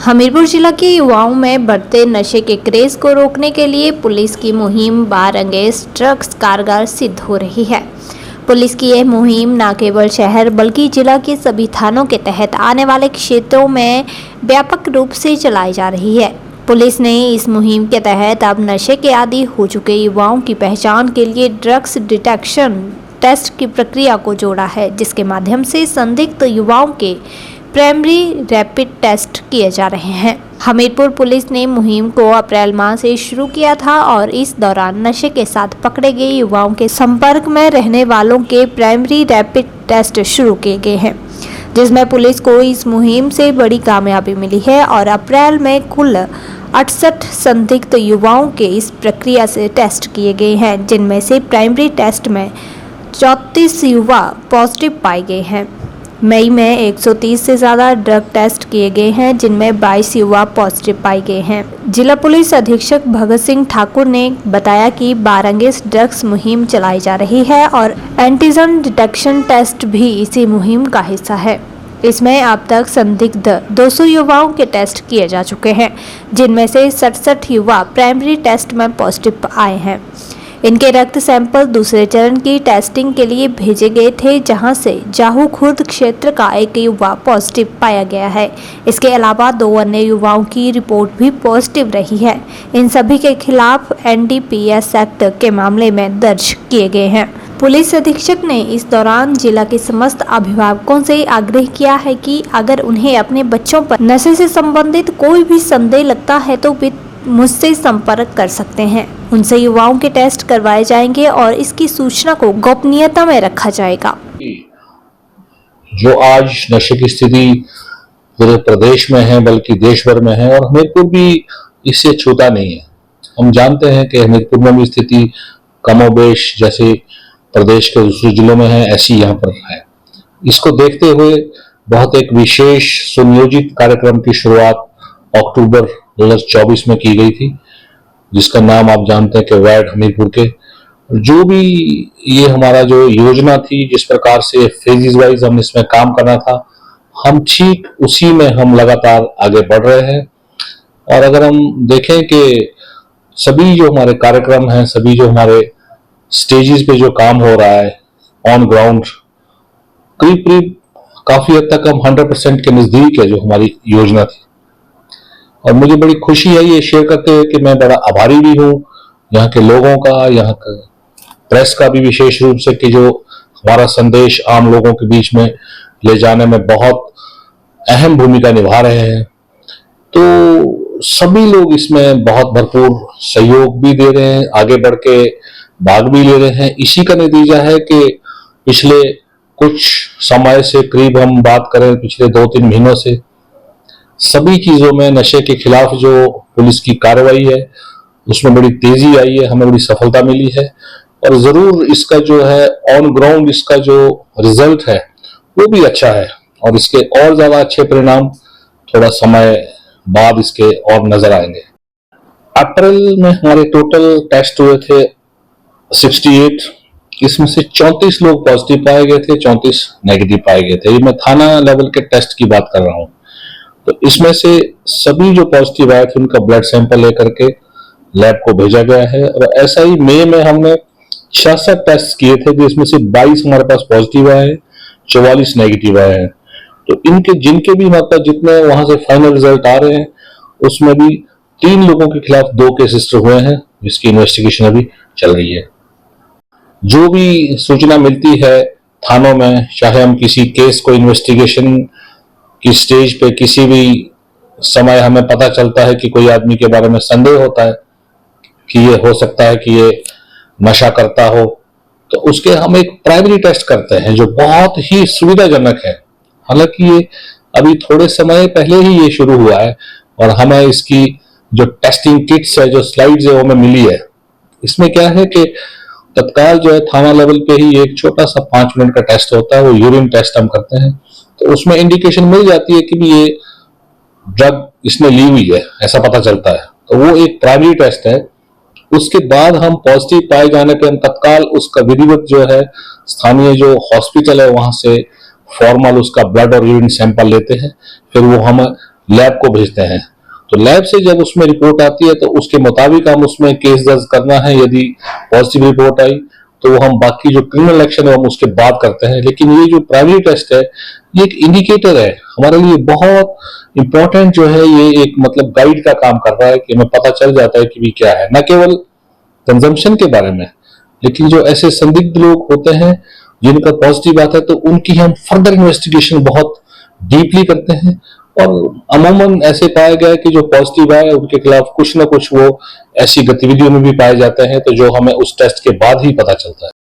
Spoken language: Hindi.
हमीरपुर जिला के युवाओं में बढ़ते नशे के क्रेज को रोकने के लिए पुलिस की मुहिम बारंगेज ड्रग्स कारगर सिद्ध हो रही है। पुलिस की यह मुहिम न केवल शहर बल्कि जिला के सभी थानों के तहत आने वाले क्षेत्रों में व्यापक रूप से चलाई जा रही है। पुलिस ने इस मुहिम के तहत अब नशे के आदी हो चुके युवाओं की पहचान के लिए ड्रग्स डिटेक्शन टेस्ट की प्रक्रिया को जोड़ा है, जिसके माध्यम से संदिग्ध युवाओं के प्राइमरी रैपिड टेस्ट किए जा रहे हैं। हमीरपुर पुलिस ने मुहिम को अप्रैल माह से शुरू किया था और इस दौरान नशे के साथ पकड़े गए युवाओं के संपर्क में रहने वालों के प्राइमरी रैपिड टेस्ट शुरू किए गए हैं, जिसमें पुलिस को इस मुहिम से बड़ी कामयाबी मिली है और अप्रैल में कुल 68 संदिग्ध युवाओं के इस प्रक्रिया से टेस्ट किए गए हैं, जिनमें से प्राइमरी टेस्ट में 34 युवा पॉजिटिव पाए गए हैं। मई में 130 से ज़्यादा ड्रग टेस्ट किए गए हैं, जिनमें 22 युवा पॉजिटिव पाए गए हैं। जिला पुलिस अधीक्षक भगत सिंह ठाकुर ने बताया कि बारंगेज ड्रग्स मुहिम चलाई जा रही है और एंटीजन डिटेक्शन टेस्ट भी इसी मुहिम का हिस्सा है। इसमें अब तक संदिग्ध 200 युवाओं के टेस्ट किए जा चुके हैं, जिनमें से 67 युवा प्राइमरी टेस्ट में पॉजिटिव आए हैं। इनके रक्त सैंपल दूसरे चरण की टेस्टिंग के लिए भेजे गए थे, जहां से जाहू खुर्द क्षेत्र का एक युवा पॉजिटिव पाया गया है। इसके अलावा 2 अन्य युवाओं की रिपोर्ट भी पॉजिटिव रही है। इन सभी के खिलाफ NDPS एक्ट के मामले में दर्ज किए गए हैं। पुलिस अधीक्षक ने इस दौरान जिला के समस्त अभिभावकों से आग्रह किया है कि अगर उन्हें अपने बच्चों पर नशे से संबंधित कोई भी संदेह लगता है तो वे मुझसे संपर्क कर सकते हैं। उनसे युवाओं के टेस्ट करवाए जाएंगे और इसकी सूचना को गोपनीयता में रखा जाएगा। जो आज नशे की स्थिति पूरे प्रदेश में है बल्कि देश भर में है, और हमीरपुर भी इससे छूता नहीं है। हम जानते हैं कि हमीरपुर में भी स्थिति कमोबेश जैसे प्रदेश के दूसरे जिलों में है, ऐसी यहाँ पर है। इसको देखते हुए बहुत एक विशेष सुनियोजित कार्यक्रम की शुरुआत अक्टूबर 2024 में की गई थी, जिसका नाम आप जानते हैं कि वैड हमीरपुर के। जो भी ये हमारा जो योजना थी, जिस प्रकार से फेजेस वाइज हम इसमें काम करना था, हम ठीक उसी में हम लगातार आगे बढ़ रहे हैं। और अगर हम देखें कि सभी जो हमारे कार्यक्रम हैं, सभी जो हमारे स्टेजेस पे जो काम हो रहा है ऑन ग्राउंड, करीब करीब काफी हद तक हम 100% के नजदीक है जो हमारी योजना थी। और मुझे बड़ी खुशी है ये शेयर करते हुए कि मैं बड़ा आभारी भी हूँ यहाँ के लोगों का, यहाँ के प्रेस का भी विशेष रूप से, कि जो हमारा संदेश आम लोगों के बीच में ले जाने में बहुत अहम भूमिका निभा रहे हैं। तो सभी लोग इसमें बहुत भरपूर सहयोग भी दे रहे हैं, आगे बढ़ के भाग भी ले रहे हैं। इसी का नतीजा है कि पिछले कुछ समय से, करीब हम बात करें पिछले 2-3 महीनों से, सभी चीजों में नशे के खिलाफ जो पुलिस की कार्रवाई है उसमें बड़ी तेजी आई है, हमें बड़ी सफलता मिली है। और जरूर इसका जो है ऑन ग्राउंड इसका जो रिजल्ट है वो भी अच्छा है, और इसके और ज्यादा अच्छे परिणाम थोड़ा समय बाद इसके और नजर आएंगे। अप्रैल में हमारे टोटल टेस्ट हुए थे 68, इसमें से 34 लोग पॉजिटिव पाए गए थे, 34 नेगेटिव पाए गए थे। ये मैं थाना लेवल के टेस्ट की बात कर रहा हूँ। तो इसमें से सभी जो पॉजिटिव आए थे उनका ब्लड सैंपल लेकर के लैब को भेजा गया है। और ऐसा ही मई में हमने 66 टेस्ट किए थे, जिसमें से 22 हमारे पास पॉजिटिव आए हैं, 44 नेगेटिव आए हैं। तो इनके जिनके भी हमारे पास जितने वहां से फाइनल रिजल्ट आ रहे हैं, उसमें भी 3 लोगों के खिलाफ 2 केस रजिस्टर हुए हैं, जिसकी इन्वेस्टिगेशन अभी चल रही है। जो भी सूचना मिलती है थानों में, चाहे हम किसी केस को इन्वेस्टिगेशन की स्टेज पे किसी भी समय हमें पता चलता है कि कोई आदमी के बारे में संदेह होता है कि ये हो सकता है कि ये नशा करता हो, तो उसके हम एक प्राइमरी टेस्ट करते हैं जो बहुत ही सुविधाजनक है। हालांकि ये अभी थोड़े समय पहले ही ये शुरू हुआ है, और हमें इसकी जो टेस्टिंग किट्स है, जो स्लाइड्स है, वो हमें मिली है। इसमें क्या है कि तत्काल जो है थाना लेवल पे ही एक छोटा सा 5 मिनट का टेस्ट होता है, वो यूरिन टेस्ट हम करते हैं। तो उसमें इंडिकेशन मिल जाती है कि भी ये ड्रग इसने ली हुई है, ऐसा पता चलता है। तो वो एक प्राइमरी टेस्ट है। उसके बाद हम पॉजिटिव पाए जाने पर हम तत्काल उसका विधिवत जो है स्थानीय जो हॉस्पिटल है वहां से फॉर्मल उसका ब्लड और यूरिन सैंपल लेते हैं। फिर वो हम लैब को भेजते हैं। तो लैब से जब उसमें रिपोर्ट आती है तो उसके मुताबिक हम उसमें केस दर्ज करना है। यदि पॉजिटिव रिपोर्ट आई तो वो हम बाकी जो क्रिमिनल एक्शन है हम उसके बाद करते हैं। लेकिन ये जो प्राइमरी टेस्ट है ये एक इंडिकेटर है हमारे लिए, बहुत इंपॉर्टेंट जो है, ये एक मतलब गाइड का काम कर रहा है कि हमें पता चल जाता है कि भी क्या है, न केवल कंजम्पशन के बारे में, लेकिन जो ऐसे संदिग्ध लोग होते हैं जिनका पॉजिटिव आता है तो उनकी हम फर्दर इन्वेस्टिगेशन बहुत डीपली करते हैं। और अमूमन ऐसे पाया गया है कि जो पॉजिटिव आए उनके खिलाफ कुछ ना कुछ वो ऐसी गतिविधियों में भी पाए जाते हैं तो जो हमें उस टेस्ट के बाद ही पता चलता है।